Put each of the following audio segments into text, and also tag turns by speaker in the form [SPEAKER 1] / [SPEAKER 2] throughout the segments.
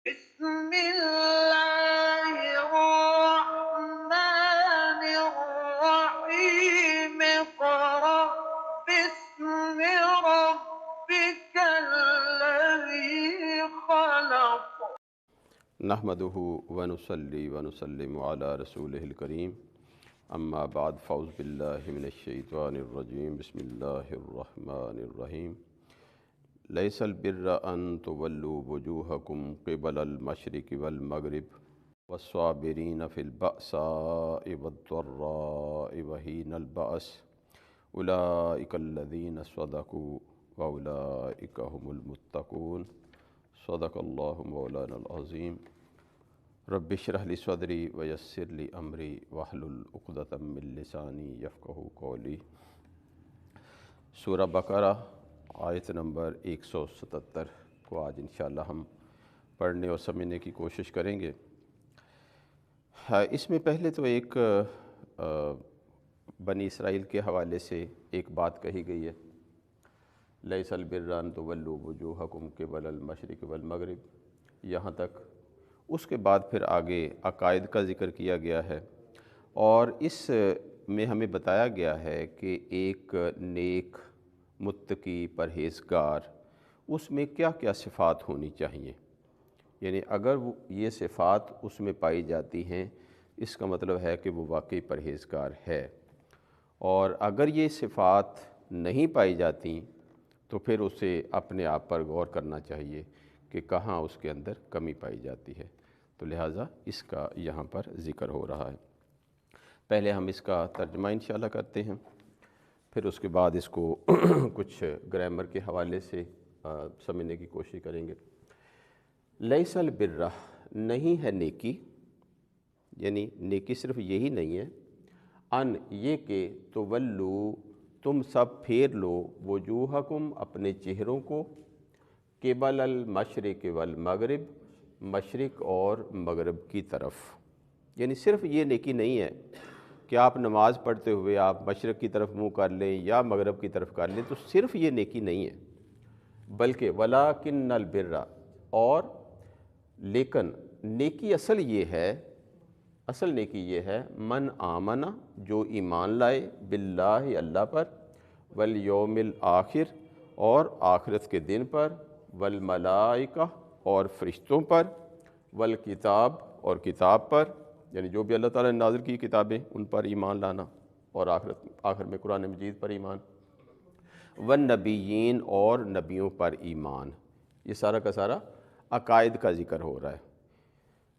[SPEAKER 1] بسم الله الرحمن الرحيم اقرأ باسم ربك الذي خلق
[SPEAKER 2] نحمده ونصلي ونسلم على رسوله الكريم اما بعد فاعوذ بالله من الشیطان الرجیم بسم اللہ الرحمن الرحیم لیس البر ان تولوا وجوہکم قبل المشرق والمغرب والصابرین فی البأساء والضراء وحین البأس اولئک الذین صدقوا واولئک هم المتقون صدق اللہ مولانا العظیم رب اشرح لی صدری ویسر لی امری واحلل عقدۃ من لسانی یفقہوا قولی۔ سورہ بقرہ آیت نمبر 177 کو آج انشاءاللہ ہم پڑھنے اور سمجھنے کی کوشش کریں گے۔ اس میں پہلے تو ایک بنی اسرائیل کے حوالے سے ایک بات کہی گئی ہے، لیس البر ان تولوا وجوہکم قبل المشرق والمغرب، یہاں تک۔ اس کے بعد پھر آگے عقائد کا ذکر کیا گیا ہے، اور اس میں ہمیں بتایا گیا ہے کہ ایک نیک متقی پرہیزگار اس میں کیا کیا صفات ہونی چاہیے، یعنی اگر یہ صفات اس میں پائی جاتی ہیں اس کا مطلب ہے کہ وہ واقعی پرہیزگار ہے، اور اگر یہ صفات نہیں پائی جاتی تو پھر اسے اپنے آپ پر غور کرنا چاہیے کہ کہاں اس کے اندر کمی پائی جاتی ہے، تو لہٰذا اس کا یہاں پر ذکر ہو رہا ہے۔ پہلے ہم اس کا ترجمہ انشاءاللہ کرتے ہیں، پھر اس کے بعد اس کو کچھ گرامر کے حوالے سے سمجھنے کی کوشش کریں گے۔ لیس البر، نہیں ہے نیکی، یعنی نیکی صرف یہی نہیں ہے، ان یہ کہ تولو تم سب پھیر لو وجوہکم اپنے چہروں کو، قبل المشرق والمغرب مشرق اور مغرب کی طرف، یعنی صرف یہ نیکی نہیں ہے کہ آپ نماز پڑھتے ہوئے آپ مشرق کی طرف منہ کر لیں یا مغرب کی طرف کر لیں، تو صرف یہ نیکی نہیں ہے، بلکہ ولاکن البر، اور لیکن نیکی اصل یہ ہے، اصل نیکی یہ ہے من آمنہ، جو ایمان لائے، باللہ اللہ پر، والیوم الآخر اور آخرت کے دن پر، والملائکہ اور فرشتوں پر، والکتاب اور کتاب پر، یعنی جو بھی اللہ تعالیٰ نے نازل کی کتابیں ان پر ایمان لانا، اور آخر میں قرآن مجید پر ایمان، والنبیین اور نبیوں پر ایمان۔ یہ سارا کا سارا عقائد کا ذکر ہو رہا ہے،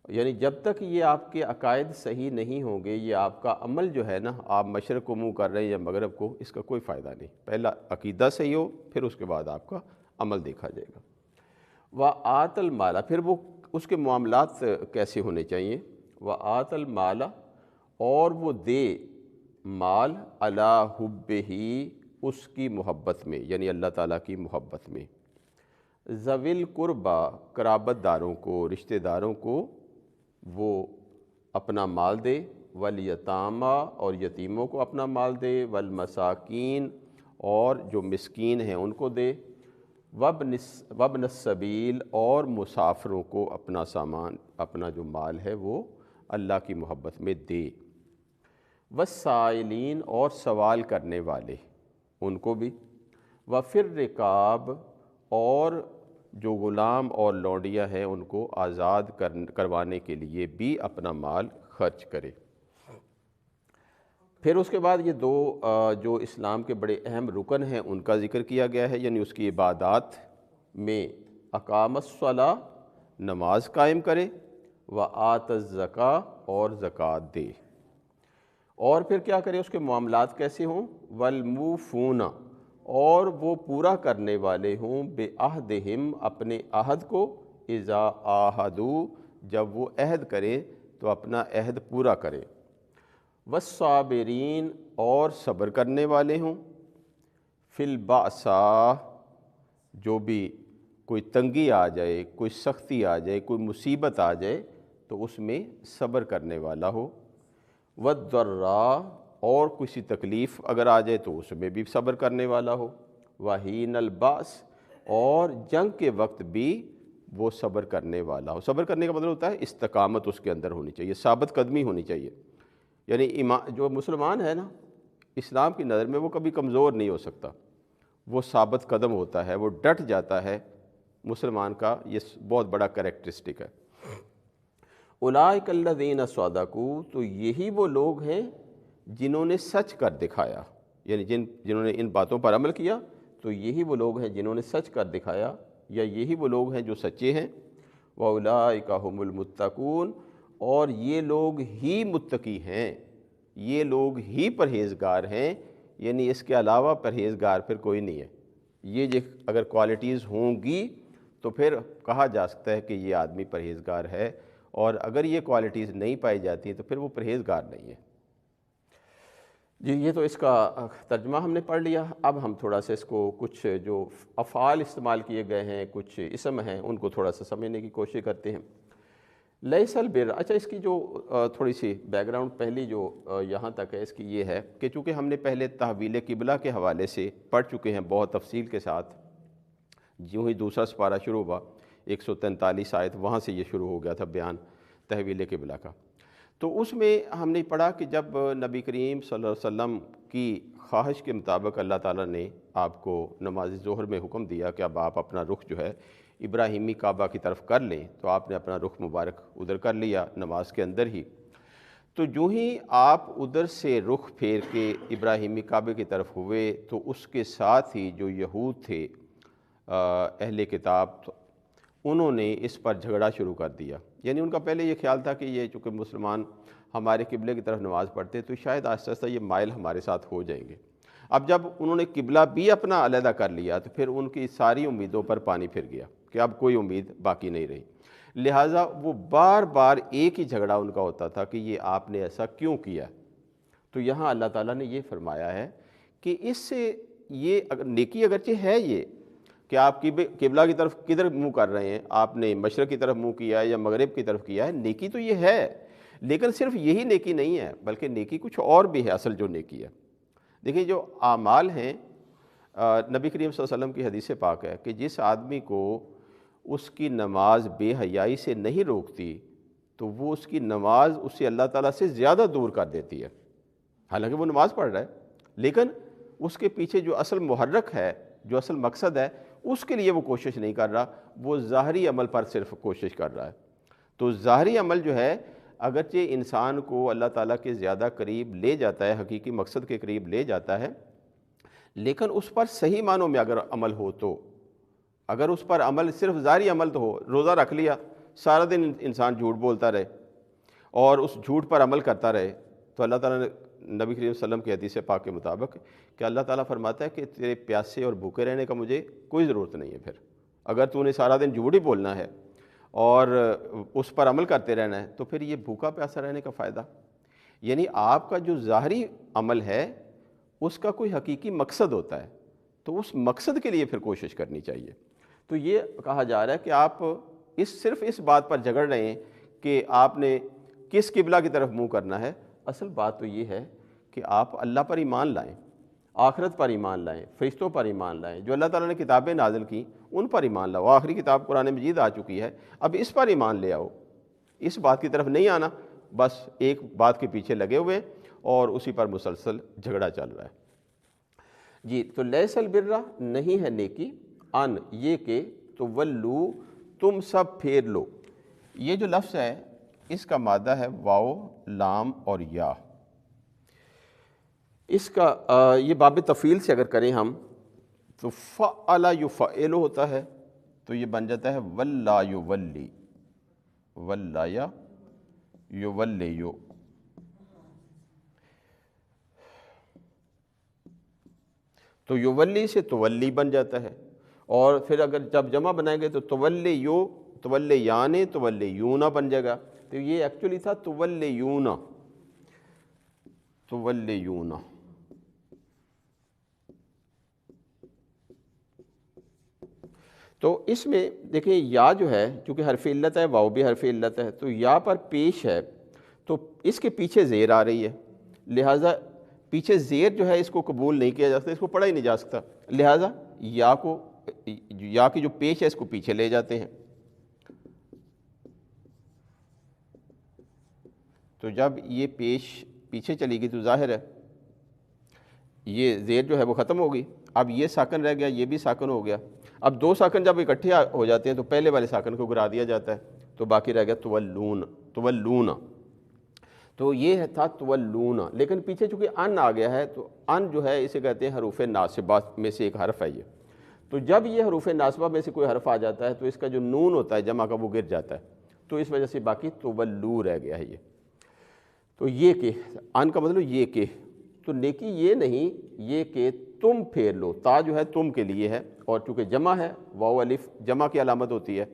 [SPEAKER 2] یعنی جب تک یہ آپ کے عقائد صحیح نہیں ہوں گے، یہ آپ کا عمل جو ہے نا، آپ مشرق کو منہ کر رہے ہیں یا مغرب کو، اس کا کوئی فائدہ نہیں۔ پہلا عقیدہ صحیح ہو، پھر اس کے بعد آپ کا عمل دیکھا جائے گا۔ وَآتَ الْمَالَ، پھر وہ اس کے معاملات کیسے ہونے چاہیے، وَآتَ الْمَالَ، اور وہ دے مال، عَلَىٰ حُبِّهِ، اس کی محبت میں، یعنی اللہ تعالیٰ کی محبت میں، ذوی القربیٰ، قرابت داروں کو، رشتہ داروں کو وہ اپنا مال دے، والیتامى، اور یتیموں کو اپنا مال دے، والمساکین، اور جو مسکین ہیں ان کو دے، وابن السبیل، اور مسافروں کو اپنا سامان، اپنا جو مال ہے وہ اللہ کی محبت میں دے، والسائلین، اور سوال کرنے والے ان کو بھی، وفی الرقاب، اور جو غلام اور لونڈیاں ہیں ان کو آزاد کروانے کے لیے بھی اپنا مال خرچ کرے۔ پھر اس کے بعد یہ دو جو اسلام کے بڑے اہم رکن ہیں ان کا ذکر کیا گیا ہے، یعنی اس کی عبادات میں اقام الصلاۃ، نماز قائم کرے، وآت الزکاۃ، اور زکوٰۃ دے، اور پھر کیا کرے، اس کے معاملات کیسے ہوں، والموفون، اور وہ پورا کرنے والے ہوں، بعہدہم، اپنے عہد کو، اذا عاہدوا، جب وہ عہد کریں تو اپنا عہد پورا کریں، والصابرین، اور صبر کرنے والے ہوں، فی البأساء، جو بھی کوئی تنگی آ جائے، کوئی سختی آ جائے، کوئی مصیبت آ جائے تو اس میں صبر کرنے والا ہو، والضراء، اور کسی تکلیف اگر آ جائے تو اس میں بھی صبر کرنے والا ہو، وحین الباس، اور جنگ کے وقت بھی وہ صبر کرنے والا ہو۔ صبر کرنے کا مطلب ہوتا ہے استقامت اس کے اندر ہونی چاہیے، ثابت قدمی ہونی چاہیے۔ یعنی جو مسلمان ہے نا، اسلام کی نظر میں وہ کبھی کمزور نہیں ہو سکتا، وہ ثابت قدم ہوتا ہے، وہ ڈٹ جاتا ہے۔ مسلمان کا یہ بہت بڑا کریکٹرسٹک ہے۔ اولئک الذین صدقوا، تو یہی وہ لوگ ہیں جنہوں نے سچ کر دکھایا، یعنی جنہوں نے ان باتوں پر عمل کیا، تو یہی وہ لوگ ہیں جنہوں نے سچ کر دکھایا، یا یہی وہ لوگ ہیں جو سچے ہیں۔ وَأُولَئِكَ هُمُ الْمُتَّقُونَ، اور یہ لوگ ہی متقی ہیں، یہ لوگ ہی پرہیزگار ہیں، یعنی اس کے علاوہ پرہیزگار پھر کوئی نہیں ہے۔ یہ اگر کوالٹیز ہوں گی تو پھر کہا جا سکتا ہے کہ یہ آدمی پرہیزگار ہے، اور اگر یہ کوالٹیز نہیں پائی جاتی ہیں تو پھر وہ پرہیزگار نہیں ہے۔ جی، یہ تو اس کا ترجمہ ہم نے پڑھ لیا۔ اب ہم تھوڑا سا اس کو کچھ جو افعال استعمال کیے گئے ہیں، کچھ اسم ہیں، ان کو تھوڑا سا سمجھنے کی کوشش کرتے ہیں۔ لیس البر، اچھا اس کی جو تھوڑی سی بیک گراؤنڈ پہلی جو یہاں تک ہے اس کی یہ ہے کہ چونکہ ہم نے پہلے تحویل قبلہ کے حوالے سے پڑھ چکے ہیں بہت تفصیل کے ساتھ، یوں ہی دوسرا سپارہ شروع ہوا 143 آیت، وہاں سے یہ شروع ہو گیا تھا بیان تحویل قبلہ کا۔ تو اس میں ہم نے پڑھا کہ جب نبی کریم صلی اللہ علیہ وسلم کی خواہش کے مطابق اللہ تعالیٰ نے آپ کو نماز ظہر میں حکم دیا کہ اب آپ اپنا رخ جو ہے ابراہیمی کعبہ کی طرف کر لیں، تو آپ نے اپنا رخ مبارک ادھر کر لیا نماز کے اندر ہی۔ تو جو ہی آپ ادھر سے رخ پھیر کے ابراہیمی کعبے کی طرف ہوئے، تو اس کے ساتھ ہی جو یہود تھے اہل کتاب، انہوں نے اس پر جھگڑا شروع کر دیا۔ یعنی ان کا پہلے یہ خیال تھا کہ یہ چونکہ مسلمان ہمارے قبلے کی طرف نماز پڑھتے تو شاید آہستہ آہستہ یہ مائل ہمارے ساتھ ہو جائیں گے۔ اب جب انہوں نے قبلہ بھی اپنا علیحدہ کر لیا تو پھر ان کی ساری امیدوں پر پانی پھر گیا کہ اب کوئی امید باقی نہیں رہی۔ لہٰذا وہ بار بار ایک ہی جھگڑا ان کا ہوتا تھا کہ یہ آپ نے ایسا کیوں کیا۔ تو یہاں اللہ تعالیٰ نے یہ فرمایا ہے کہ اس سے یہ نیکی اگرچہ ہے یہ کہ آپ قبلہ کی طرف کدھر منہ کر رہے ہیں، آپ نے مشرق کی طرف منہ کیا ہے یا مغرب کی طرف کیا ہے، نیکی تو یہ ہے، لیکن صرف یہی نیکی نہیں ہے، بلکہ نیکی کچھ اور بھی ہے۔ اصل جو نیکی ہے، دیکھیں جو اعمال ہیں، نبی کریم صلی اللہ علیہ وسلم کی حدیث پاک ہے کہ جس آدمی کو اس کی نماز بے حیائی سے نہیں روکتی تو وہ اس کی نماز اسے اللہ تعالیٰ سے زیادہ دور کر دیتی ہے۔ حالانکہ وہ نماز پڑھ رہا ہے، لیکن اس کے پیچھے جو اصل محرک ہے، جو اصل مقصد ہے، اس کے لیے وہ کوشش نہیں کر رہا، وہ ظاہری عمل پر صرف کوشش کر رہا ہے۔ تو ظاہری عمل جو ہے اگرچہ انسان کو اللہ تعالیٰ کے زیادہ قریب لے جاتا ہے، حقیقی مقصد کے قریب لے جاتا ہے، لیکن اس پر صحیح معنوں میں اگر عمل ہو تو، اگر اس پر عمل صرف ظاہری عمل تو ہو، روزہ رکھ لیا، سارا دن انسان جھوٹ بولتا رہے اور اس جھوٹ پر عمل کرتا رہے، تو اللہ تعالیٰ نے نبی کریم صلی اللہ علیہ وسلم کی حدیث پاک کے مطابق کہ اللہ تعالیٰ فرماتا ہے کہ تیرے پیاسے اور بھوکے رہنے کا مجھے کوئی ضرورت نہیں ہے۔ پھر اگر تو نے سارا دن جھوٹ ہی بولنا ہے اور اس پر عمل کرتے رہنا ہے تو پھر یہ بھوکا پیاسا رہنے کا فائدہ۔ یعنی آپ کا جو ظاہری عمل ہے اس کا کوئی حقیقی مقصد ہوتا ہے، تو اس مقصد کے لیے پھر کوشش کرنی چاہیے۔ تو یہ کہا جا رہا ہے کہ آپ صرف اس بات پر جھگڑ رہے ہیں کہ آپ نے کس قبلہ کی طرف منہ کرنا ہے، اصل بات تو یہ ہے کہ آپ اللہ پر ایمان لائیں، آخرت پر ایمان لائیں، فرشتوں پر ایمان لائیں، جو اللہ تعالیٰ نے کتابیں نازل کی ان پر ایمان لاؤ۔ آخری کتاب قرآن مجید آ چکی ہے، اب اس پر ایمان لے آؤ، اس بات کی طرف نہیں آنا بس ایک بات کے پیچھے لگے ہوئے اور اسی پر مسلسل جھگڑا چل رہا ہے۔ جی، تو لیس البر نہیں ہے نیکی، ان یہ کہ تولو تم سب پھیر لو۔ یہ جو لفظ ہے اس کا مادہ ہے واو، لام اور یا۔ اس کا یہ باب تفعیل سے اگر کریں ہم تو فعل یفعل ہوتا ہے، تو یہ بن جاتا ہے ولا یولی، ولا یا یولیو۔ تو یولی سے تولی بن جاتا ہے، اور پھر اگر جب جمع بنائیں گے تو تولیو، تولیان، تولیون بن جائے گا۔ تو یہ ایکچولی تھا تولیون، تولیون۔ تو اس میں دیکھیں یا جو ہے چونکہ حرف علت ہے، واو بھی حرف علت ہے، تو یا پر پیش ہے تو اس کے پیچھے زیر آ رہی ہے، لہٰذا پیچھے زیر جو ہے اس کو قبول نہیں کیا جا سکتا، اس کو پڑھا ہی نہیں جا سکتا، لہٰذا یا کی جو پیش ہے اس کو پیچھے لے جاتے ہیں۔ تو جب یہ پیچھے چلی گئی تو ظاہر ہے یہ زیر جو ہے وہ ختم ہوگی. اب یہ ساکن رہ گیا, یہ بھی ساکن ہو گیا. اب دو ساکن جب اکٹھے ہو جاتے ہیں تو پہلے والے ساکن کو گرا دیا جاتا ہے, تو باقی رہ گیا تولون. تو یہ تھا تولون, لیکن پیچھے چونکہ ان آ گیا ہے تو ان جو ہے اسے کہتے ہیں حروف ناصبہ میں سے ایک حرف ہے یہ. تو جب یہ حروف ناصبہ میں سے کوئی حرف آ جاتا ہے تو اس کا جو نون ہوتا ہے جمع کا وہ گر جاتا ہے, تو اس وجہ سے باقی تولو رہ گیا ہے یہ. تو یہ کہ ان کا مطلب یہ کہ, تو نیکی یہ نہیں یہ کہ تم پھیر لو, تا جو ہے تم کے لیے ہے, اور چونکہ جمع ہے واو الف جمع کی علامت ہوتی ہے,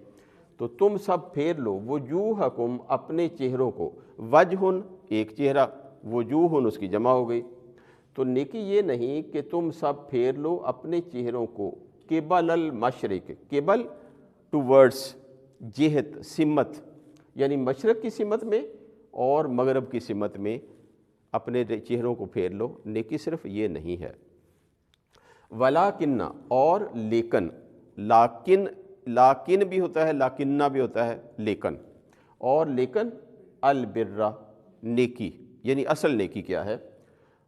[SPEAKER 2] تو تم سب پھیر لو وجوہکم اپنے چہروں کو, وجہن ایک چہرہ, وجوہن اس کی جمع ہو گئی. تو نیکی یہ نہیں کہ تم سب پھیر لو اپنے چہروں کو قبل المشرق, قبل ٹورڈس, جہت سمت, یعنی مشرق کی سمت میں اور مغرب کی سمت میں اپنے چہروں کو پھیر لو. نیکی صرف یہ نہیں ہے. ولیکن اور لیکن, لاکن بھی ہوتا ہے, لاکنہ بھی ہوتا ہے, لیکن, اور لیکن البرہ نیکی, یعنی اصل نیکی کیا ہے؟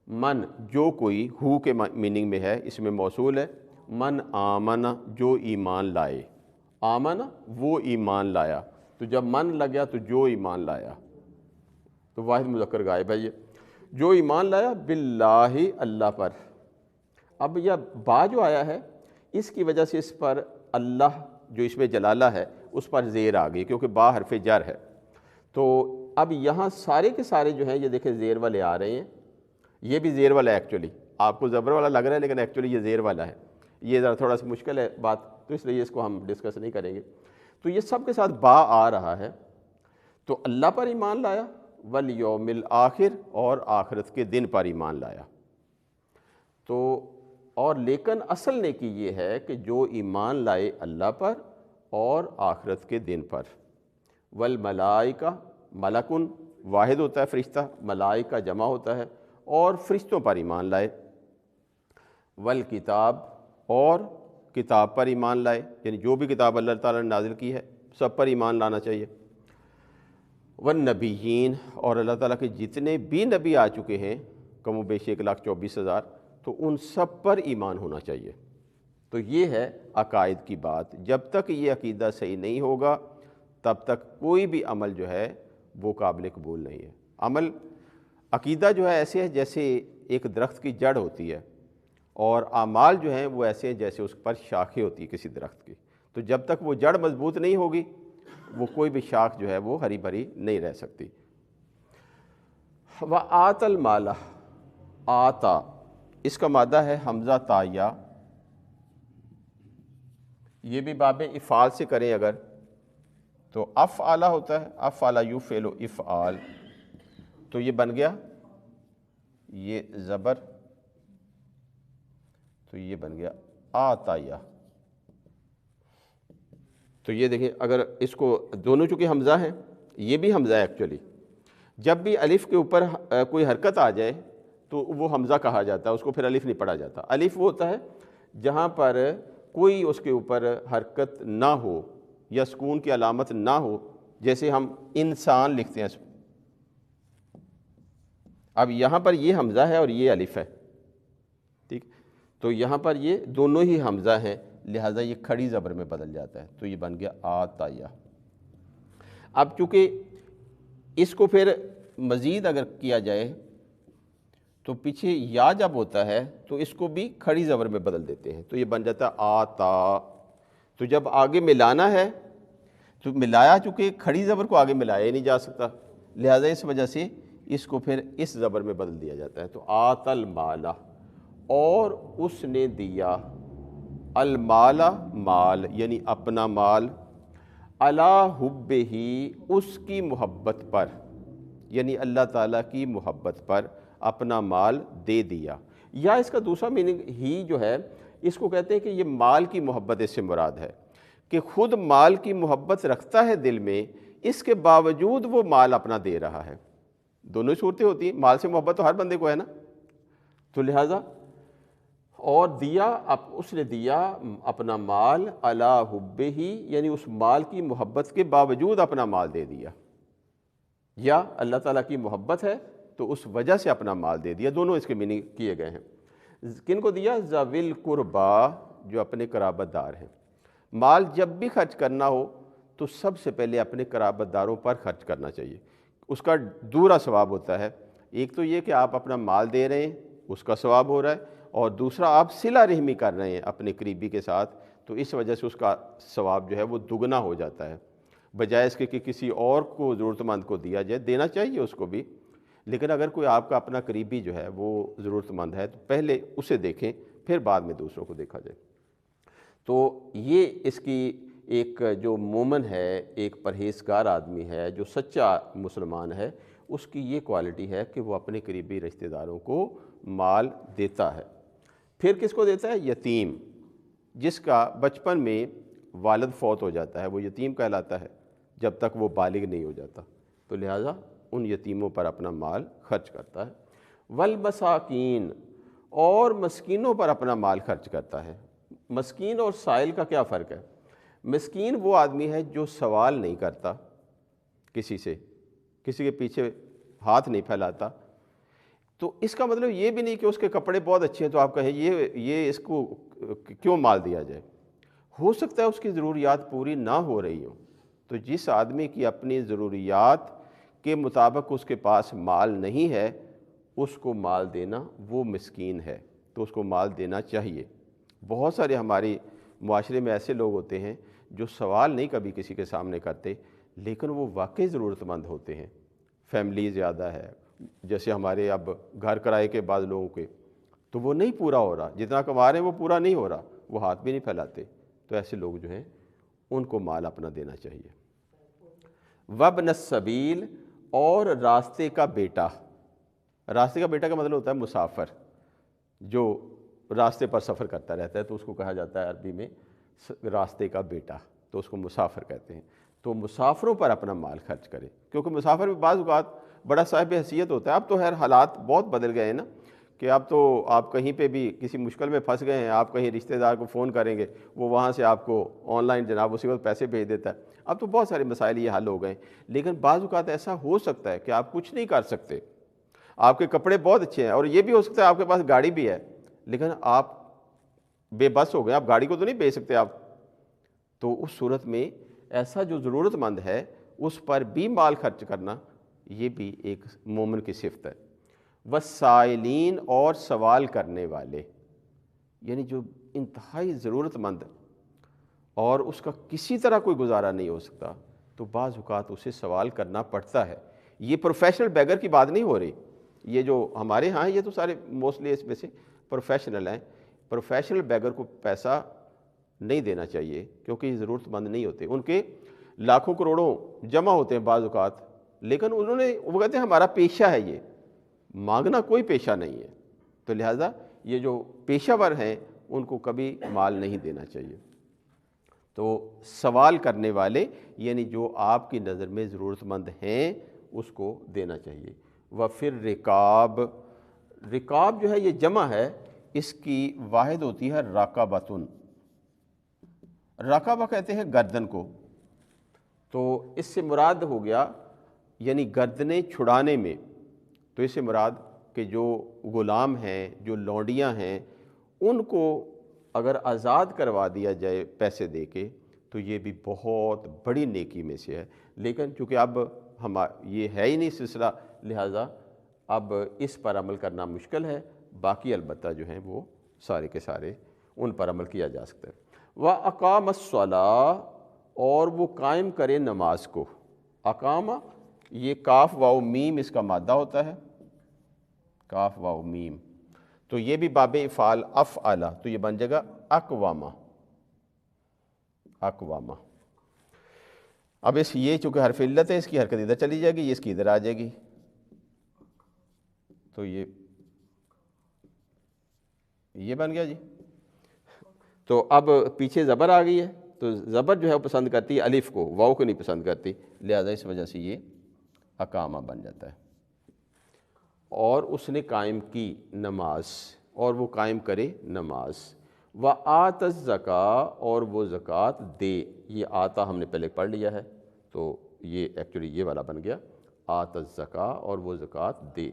[SPEAKER 2] من جو کوئی, ہو کے میننگ میں ہے, اس میں موصول ہے. من آمن جو ایمان لائے, آمن وہ ایمان لایا, تو جب من لگ گیا تو جو ایمان لایا, تو واحد مذکر غائب ہے یہ. جو ایمان لایا باللہ اللہ پر. اب یہ با جو آیا ہے اس کی وجہ سے اس پر اللہ جو اس میں جلالہ ہے اس پر زیر آ گئی, کیونکہ با حرف جر ہے. تو اب یہاں سارے کے سارے جو ہیں یہ دیکھیں زیر والے آ رہے ہیں. یہ بھی زیر والا ہے ایکچولی, آپ کو زبر والا لگ رہا ہے لیکن ایکچولی یہ زیر والا ہے. یہ ذرا تھوڑا سا مشکل ہے بات, تو اس لیے اس کو ہم ڈسکس نہیں کریں گے. تو یہ سب کے ساتھ با آ رہا ہے. تو اللہ پر ایمان لایا, والیوم الآخر, اور آخرت کے دن پر ایمان لایا. تو اور لیکن اصل نیکی یہ ہے کہ جو ایمان لائے اللہ پر اور آخرت کے دن پر. والملائکہ, ملکن واحد ہوتا ہے فرشتہ, ملائکہ جمع ہوتا ہے, اور فرشتوں پر ایمان لائے. والکتاب, اور کتاب پر ایمان لائے, یعنی جو بھی کتاب اللہ تعالیٰ نے نازل کی ہے سب پر ایمان لانا چاہیے. والنبیین, اور اللہ تعالیٰ کے جتنے بھی نبی آ چکے ہیں کم و بیش 1,24,000, تو ان سب پر ایمان ہونا چاہیے. تو یہ ہے عقائد کی بات. جب تک یہ عقیدہ صحیح نہیں ہوگا تب تک کوئی بھی عمل جو ہے وہ قابل قبول نہیں ہے. عقیدہ جو ہے ایسے ہے جیسے ایک درخت کی جڑ ہوتی ہے, اور اعمال جو ہیں وہ ایسے ہیں جیسے اس پر شاخیں ہوتی ہیں کسی درخت کی. تو جب تک وہ جڑ مضبوط نہیں ہوگی وہ کوئی بھی شاخ جو ہے وہ ہری بھری نہیں رہ سکتی. وآت المال, آتا اس کا مادہ ہے حمزہ تایا, یہ بھی باب افعال سے کریں اگر تو افعال ہوتا ہے, افعال یفعل افعال, تو یہ بن گیا یہ زبر, تو یہ بن گیا آتایا. تو یہ دیکھیں اگر اس کو دونوں چونکہ حمزہ ہیں, یہ بھی حمزہ ہے ایکچولی, جب بھی الف کے اوپر کوئی حرکت آ جائے تو وہ حمزہ کہا جاتا ہے, اس کو پھر الف نہیں پڑھا جاتا. الف وہ ہوتا ہے جہاں پر کوئی اس کے اوپر حرکت نہ ہو یا سکون کی علامت نہ ہو, جیسے ہم انسان لکھتے ہیں. اب یہاں پر یہ حمزہ ہے اور یہ الف ہے, ٹھیک, تو یہاں پر یہ دونوں ہی حمزہ ہیں, لہٰذا یہ کھڑی زبر میں بدل جاتا ہے, تو یہ بن گیا آتایا. اب چونکہ اس کو پھر مزید اگر کیا جائے تو پیچھے یا جب ہوتا ہے تو اس کو بھی کھڑی زبر میں بدل دیتے ہیں, تو یہ بن جاتا ہے آتا. تو جب آگے ملانا ہے تو ملایا, چونکہ کھڑی زبر کو آگے ملایا ہی نہیں جا سکتا, لہٰذا اس وجہ سے اس کو پھر اس زبر میں بدل دیا جاتا ہے. تو آت المال, اور اس نے دیا, المال مال یعنی اپنا مال, علی حبہ اس کی محبت پر, یعنی اللہ تعالیٰ کی محبت پر اپنا مال دے دیا. یا اس کا دوسرا میننگ ہی جو ہے اس کو کہتے ہیں کہ یہ مال کی محبت اس سے مراد ہے, کہ خود مال کی محبت رکھتا ہے دل میں, اس کے باوجود وہ مال اپنا دے رہا ہے. دونوں صورتیں ہوتی ہیں, مال سے محبت تو ہر بندے کو ہے نا, تو لہٰذا اور دیا, اس نے دیا اپنا مال علی حبہ, یعنی اس مال کی محبت کے باوجود اپنا مال دے دیا. یا اللہ تعالیٰ کی محبت ہے تو اس وجہ سے اپنا مال دے دیا، دونوں اس کے معنی کیے گئے ہیں۔ کن کو دیا؟ ذوی القربا، جو اپنے قرابت دار ہیں۔ مال جب بھی خرچ کرنا ہو تو سب سے پہلے اپنے قرابت داروں پر خرچ کرنا چاہیے، اس کا دورا ثواب ہوتا ہے۔ ایک تو یہ کہ آپ اپنا مال دے رہے ہیں، اس کا ثواب ہو رہا ہے، اور دوسرا آپ صلہ رحمی کر رہے ہیں اپنے قریبی کے ساتھ، تو اس وجہ سے اس کا ثواب جو ہے وہ دگنا ہو جاتا ہے، بجائے اس کے کہ کسی اور کو ضرورت مند کو دیا جائے۔ دینا چاہیے اس کو بھی، لیکن اگر کوئی آپ کا اپنا قریبی جو ہے وہ ضرورت مند ہے تو پہلے اسے دیکھیں، پھر بعد میں دوسروں کو دیکھا جائے۔ تو یہ اس کی ایک جو مومن ہے، ایک پرہیزگار آدمی ہے، جو سچا مسلمان ہے، اس کی یہ کوالٹی ہے کہ وہ اپنے قریبی رشتہ داروں کو مال دیتا ہے۔ پھر کس کو دیتا ہے؟ یتیم، جس کا بچپن میں والد فوت ہو جاتا ہے، وہ یتیم کہلاتا ہے جب تک وہ بالغ نہیں ہو جاتا، تو لہٰذا ان یتیموں پر اپنا مال خرچ کرتا ہے۔ والمساکین، اور مسکینوں پر اپنا مال خرچ کرتا ہے۔ مسکین اور سائل کا کیا فرق ہے؟ مسکین وہ آدمی ہے جو سوال نہیں کرتا کسی سے، کسی کے پیچھے ہاتھ نہیں پھیلاتا، تو اس کا مطلب یہ بھی نہیں کہ اس کے کپڑے بہت اچھے ہیں تو آپ کہیں یہ اس کو کیوں مال دیا جائے۔ ہو سکتا ہے اس کی ضروریات پوری نہ ہو رہی ہوں، تو جس آدمی کی اپنی ضروریات کے مطابق اس کے پاس مال نہیں ہے، اس کو مال دینا وہ مسکین ہے، تو اس کو مال دینا چاہیے۔ بہت سارے ہمارے معاشرے میں ایسے لوگ ہوتے ہیں جو سوال نہیں کبھی کسی کے سامنے کرتے، لیکن وہ واقعی ضرورت مند ہوتے ہیں۔ فیملی زیادہ ہے، جیسے ہمارے اب گھر کرائے کے بعض لوگوں کے، تو وہ نہیں پورا ہو رہا، جتنا کما رہے ہیں وہ پورا نہیں ہو رہا، وہ ہاتھ بھی نہیں پھیلاتے، تو ایسے لوگ جو ہیں ان کو مال اپنا دینا چاہیے۔ وابن السبیل، اور راستے کا بیٹا۔ راستے کا بیٹا کا مطلب ہوتا ہے مسافر، جو راستے پر سفر کرتا رہتا ہے، تو اس کو کہا جاتا ہے عربی میں راستے کا بیٹا، تو اس کو مسافر کہتے ہیں۔ تو مسافروں پر اپنا مال خرچ کرے، کیونکہ مسافر بھی بعض اوقات بڑا صاحب حیثیت ہوتا ہے۔ اب تو خیر حالات بہت بدل گئے ہیں نا، کہ اب تو آپ کہیں پہ بھی کسی مشکل میں پھنس گئے ہیں، آپ کہیں رشتہ دار کو فون کریں گے، وہ وہاں سے آپ کو آن لائن جناب اسی وقت پیسے بھیج دیتا ہے۔ اب تو بہت سارے مسائل یہ حل ہو گئے، لیکن بعض اوقات ایسا ہو سکتا ہے کہ آپ کچھ نہیں کر سکتے، آپ کے کپڑے بہت اچھے ہیں، اور یہ بھی ہو سکتا ہے آپ کے پاس گاڑی بھی ہے، لیکن آپ بے بس ہو گئے، آپ گاڑی کو تو نہیں بھیج سکتے آپ، تو اس صورت میں ایسا جو ضرورت مند ہے اس پر بھی مال خرچ کرنا، یہ بھی ایک مومن کی صفت ہے۔ والسائلین، اور سوال کرنے والے، یعنی جو انتہائی ضرورت مند اور اس کا کسی طرح کوئی گزارا نہیں ہو سکتا، تو بعض اوقات اسے سوال کرنا پڑتا ہے۔ یہ پروفیشنل بیگر کی بات نہیں ہو رہی، یہ جو ہمارے ہاں یہ تو سارے موسٹلی اس میں سے پروفیشنل ہیں۔ پروفیشنل بیگر کو پیسہ نہیں دینا چاہیے، کیونکہ یہ ضرورت مند نہیں ہوتے، ان کے لاکھوں کروڑوں جمع ہوتے ہیں بعض اوقات، لیکن وہ کہتے ہیں ہمارا پیشہ ہے، یہ مانگنا کوئی پیشہ نہیں ہے، تو لہٰذا یہ جو پیشہ ور ہیں ان کو کبھی مال نہیں دینا چاہیے۔ تو سوال کرنے والے، یعنی جو آپ کی نظر میں ضرورت مند ہیں، اس کو دینا چاہیے۔ وَفِر رکاب، رکاب جو ہے یہ جمع ہے، اس کی واحد ہوتی ہے راکبتن۔ راکبہ کہتے ہیں گردن کو، تو اس سے مراد ہو گیا یعنی گردنیں چھڑانے میں، تو اس سے مراد کہ جو غلام ہیں، جو لونڈیاں ہیں، ان کو اگر آزاد کروا دیا جائے پیسے دے کے، تو یہ بھی بہت بڑی نیکی میں سے ہے۔ لیکن چونکہ اب یہ ہے ہی نہیں سلسلہ، لہٰذا اب اس پر عمل کرنا مشکل ہے، باقی البتہ جو ہیں وہ سارے کے سارے ان پر عمل کیا جا سکتا ہے۔ وَأَقَامَ الصَّلَاةَ، اور وہ قائم کرے نماز کو۔ اقامہ، یہ کاف واو میم اس کا مادہ ہوتا ہے، کاف واو میم، تو یہ بھی باب افعال افعلہ، تو یہ بن جائے گا اقوامہ، اقوامہ۔ اب یہ چونکہ حرف علت ہے، اس کی حرکت ادھر چلی جائے گی، یہ اس کی ادھر آ جائے گی، تو یہ بن گیا جی۔ تو اب پیچھے زبر آ گئی ہے، تو زبر جو ہے وہ پسند کرتی ہے الف کو، واو کو نہیں پسند کرتی، لہذا اس وجہ سے یہ اقامہ بن جاتا ہے۔ اور اس نے قائم کی نماز، اور وہ قائم کرے نماز۔ وَآتَ الزَّکَاۃَ، اور وہ زکوٰۃ دے۔ یہ آتا ہم نے پہلے پڑھ لیا ہے، تو یہ ایکچولی یہ والا بن گیا آت الزکا اور وہ زکوٰۃ دے،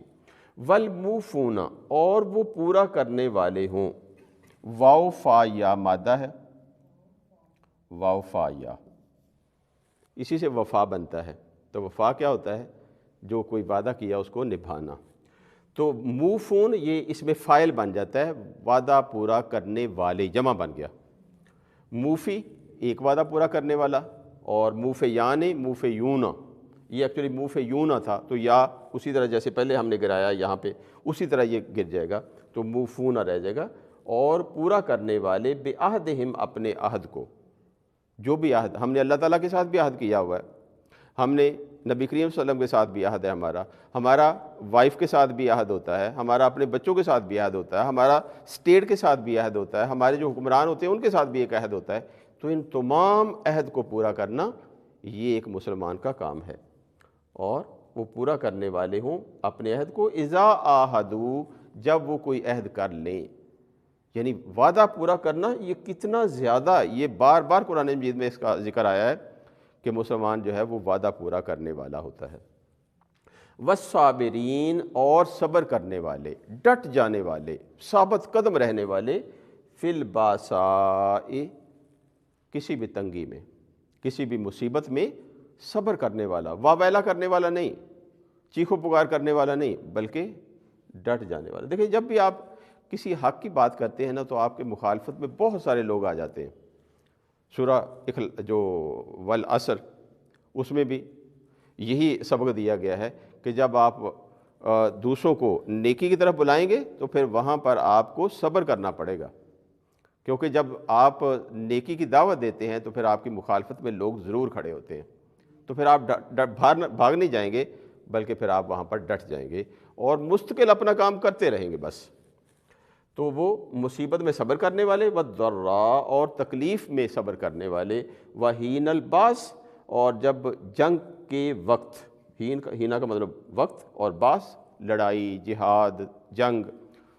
[SPEAKER 2] والموفون اور وہ پورا کرنے والے ہوں، واو فا یا مادہ ہے، واو فا یا اسی سے وفا بنتا ہے، تو وفا کیا ہوتا ہے؟ جو کوئی وعدہ کیا اس کو نبھانا، تو موفون یہ اس میں فاعل بن جاتا ہے، وعدہ پورا کرنے والے جمع بن گیا، موفی ایک وعدہ پورا کرنے والا، اور موفیان موفیون، یہ ایکچولی موفیون تھا تو یا اسی طرح جیسے پہلے ہم نے گرایا یہاں پہ اسی طرح یہ گر جائے گا تو موفون رہ جائے گا، اور پورا کرنے والے بعہدہم اپنے عہد کو، جو بھی عہد ہم نے اللہ تعالیٰ کے ساتھ بھی عہد کیا ہوا ہے، ہم نے نبی کریم صلی اللہ علیہ وسلم کے ساتھ بھی عہد ہے، ہمارا وائف کے ساتھ بھی عہد ہوتا ہے، ہمارا اپنے بچوں کے ساتھ بھی عہد ہوتا ہے، ہمارا اسٹیٹ کے ساتھ بھی عہد ہوتا ہے، ہمارے جو حکمران ہوتے ہیں ان کے ساتھ بھی ایک عہد ہوتا ہے، تو ان تمام عہد کو پورا کرنا یہ ایک مسلمان کا کام ہے، اور وہ پورا کرنے والے ہوں اپنے عہد کو، اذا عاہدوا جب وہ کوئی عہد کر لیں، یعنی وعدہ پورا کرنا یہ کتنا زیادہ، یہ بار بار قرآن مجید میں اس کا ذکر آیا ہے کہ مسلمان جو ہے وہ وعدہ پورا کرنے والا ہوتا ہے، والصابرین اور صبر کرنے والے، ڈٹ جانے والے، ثابت قدم رہنے والے، فی الباساء کسی بھی تنگی میں، کسی بھی مصیبت میں صبر کرنے والا، واویلا کرنے والا نہیں، چیخو پکار کرنے والا نہیں، بلکہ ڈٹ جانے والا۔ دیکھیں جب بھی آپ کسی حق کی بات کرتے ہیں نا تو آپ کے مخالفت میں بہت سارے لوگ آ جاتے ہیں، سورہ جو والعصر اس میں بھی یہی سبق دیا گیا ہے کہ جب آپ دوسروں کو نیکی کی طرف بلائیں گے تو پھر وہاں پر آپ کو صبر کرنا پڑے گا، کیونکہ جب آپ نیکی کی دعوت دیتے ہیں تو پھر آپ کی مخالفت میں لوگ ضرور کھڑے ہوتے ہیں، تو پھر آپ بھاگ نہیں جائیں گے بلکہ پھر آپ وہاں پر ڈٹ جائیں گے اور مستقل اپنا کام کرتے رہیں گے بس۔ تو وہ مصیبت میں صبر کرنے والے، والضراء اور تکلیف میں صبر کرنے والے، وحین الباس اور جب جنگ کے وقت، ہینا کا مطلب وقت اور باس لڑائی جہاد جنگ،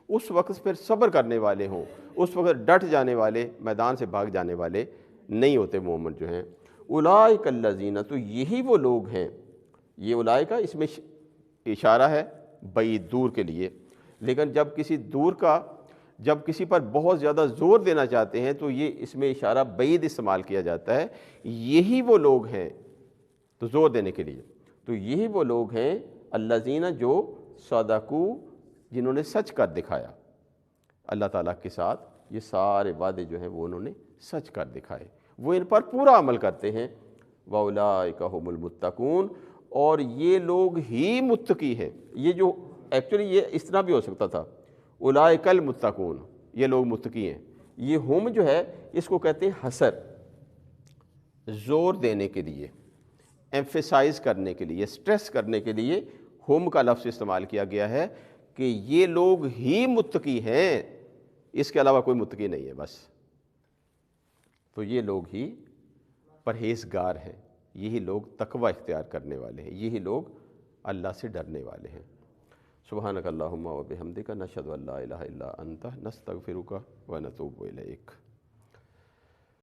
[SPEAKER 2] اس وقت پھر صبر کرنے والے ہوں، اس وقت ڈٹ جانے والے، میدان سے بھاگ جانے والے نہیں ہوتے مومن جو ہیں۔ اولئک الذین تو یہی وہ لوگ ہیں، یہ اولئک اس میں اشارہ ہے بعید دور کے لیے، لیکن جب کسی پر بہت زیادہ زور دینا چاہتے ہیں تو یہ اس میں اشارہ بعید استعمال کیا جاتا ہے، یہی وہ لوگ ہیں تو زور دینے کے لیے، تو یہی وہ لوگ ہیں الذین جو صدقوا جنہوں نے سچ کر دکھایا اللہ تعالیٰ کے ساتھ، یہ سارے وعدے جو ہیں وہ انہوں نے سچ کر دکھائے، وہ ان پر پورا عمل کرتے ہیں، وَأُولَٰئِکَ هُمُ الْمُتَّقُونَ اور یہ لوگ ہی متقی ہیں۔ یہ جو ایکچولی یہ اس طرح بھی ہو سکتا تھا، اولئک المتقون یہ لوگ متقی ہیں، یہ ہم جو ہے اس کو کہتے ہیں حسر، زور دینے کے لیے، ایمفیسائز کرنے کے لیے، سٹریس کرنے کے لیے ہم کا لفظ استعمال کیا گیا ہے کہ یہ لوگ ہی متقی ہیں، اس کے علاوہ کوئی متقی نہیں ہے بس، تو یہ لوگ ہی پرہیزگار ہیں، یہی لوگ تقوی اختیار کرنے والے ہیں، یہی لوگ اللہ سے ڈرنے والے ہیں۔ سبحانک اللہم و بحمدک نشہد ان لا الہ الا انت نستغفرک و نتوب الیک۔